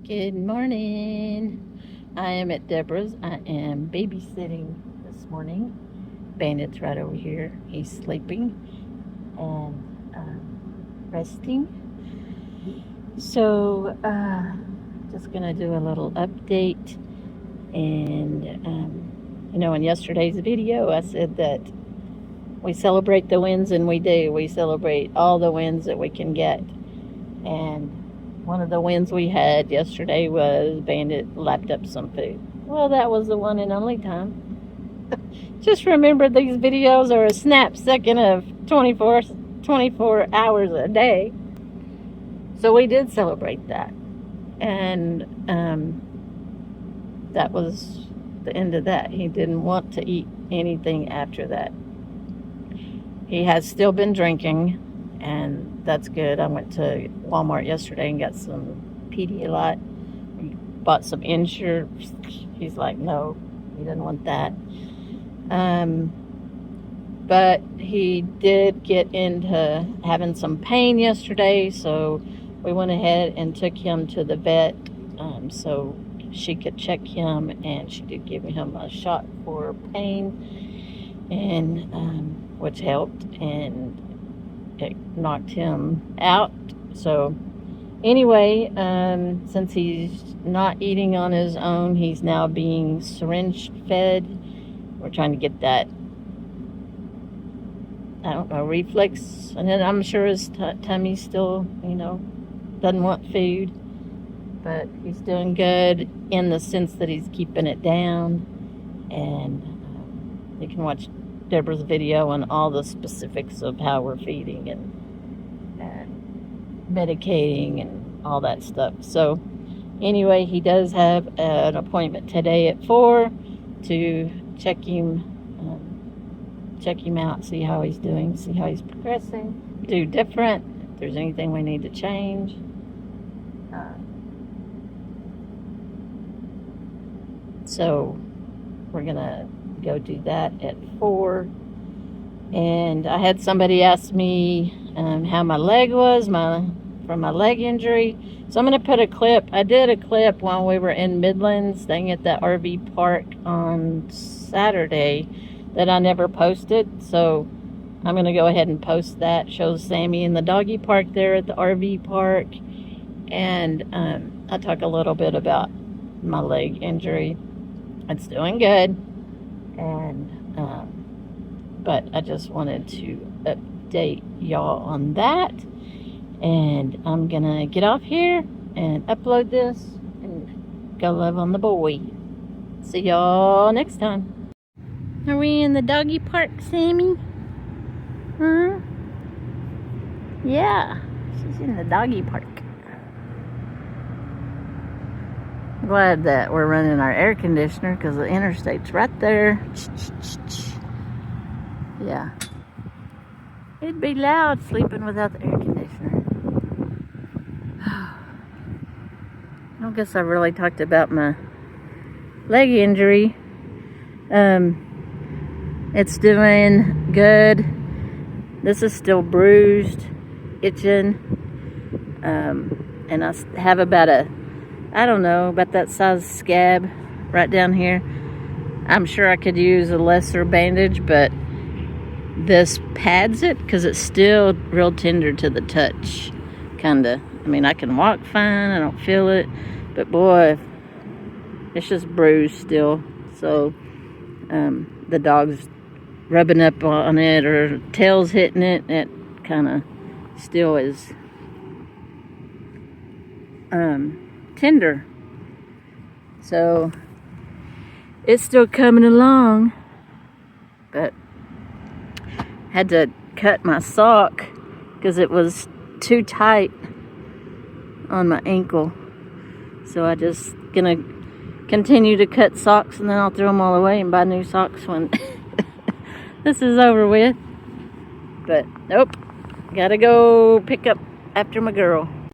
Good morning. I am at Deborah's. I am babysitting this morning. Bandit's right over here. He's sleeping and resting. So, just gonna do a little update. And in yesterday's video, I said that we celebrate the wins, and we do. We celebrate all the wins that we can get. And one of the wins we had yesterday was Bandit lapped up some food. Well, that was the one and only time. Just remember, these videos are a snap second of 24 hours a day. So we did celebrate that. And that was the end of that. He didn't want to eat anything after that. He has still been drinking, and that's good. I went to Walmart yesterday and got some Pedialyte. Bought some Ensure. He's like, no, he didn't want that. But he did get into having some pain yesterday, so we went ahead and took him to the vet so she could check him, and she did give him a shot for pain, and which helped, and it knocked him out. So anyway, since he's not eating on his own, he's now being syringe fed. We're trying to get that, I don't know, reflex. And then I'm sure his tummy still, doesn't want food. But he's doing good in the sense that he's keeping it down. And you can watch Deborah's video on all the specifics of how we're feeding and medicating and all that stuff. So anyway, he does have an appointment today at 4 to check him out, see how he's doing, see how he's progressing, do different, if there's anything we need to change. So we're gonna go do that at 4. And I had somebody ask me how my leg was from my leg injury. So I'm gonna put a clip. I did a clip while we were in Midland staying at the RV park on Saturday that I never posted. So I'm gonna go ahead and post that. Shows Sammy in the doggy park there at the RV park. And I talk a little bit about my leg injury. It's doing good. And but I just wanted to update y'all on that. And I'm gonna get off here and upload this and go love on the boy. See y'all next time. Are we in the doggy park, Sammy? Huh? Yeah, she's in the doggy park. Glad that we're running our air conditioner because the interstate's right there. Yeah. It'd be loud sleeping without the air conditioner. I guess I really talked about my leg injury. It's doing good. This is still bruised, itching. And I have about about that size scab right down here. I'm sure I could use a lesser bandage, but this pads it because it's still real tender to the touch. Kinda. I mean, I can walk fine, I don't feel it, but boy, it's just bruised still. So the dog's rubbing up on it or tail's hitting it. It kind of still is tender. So it's still coming along, but had to cut my sock because it was too tight on my ankle. So I just gonna continue to cut socks, and then I'll throw them all away and buy new socks when this is over with. But nope, gotta go pick up after my girl.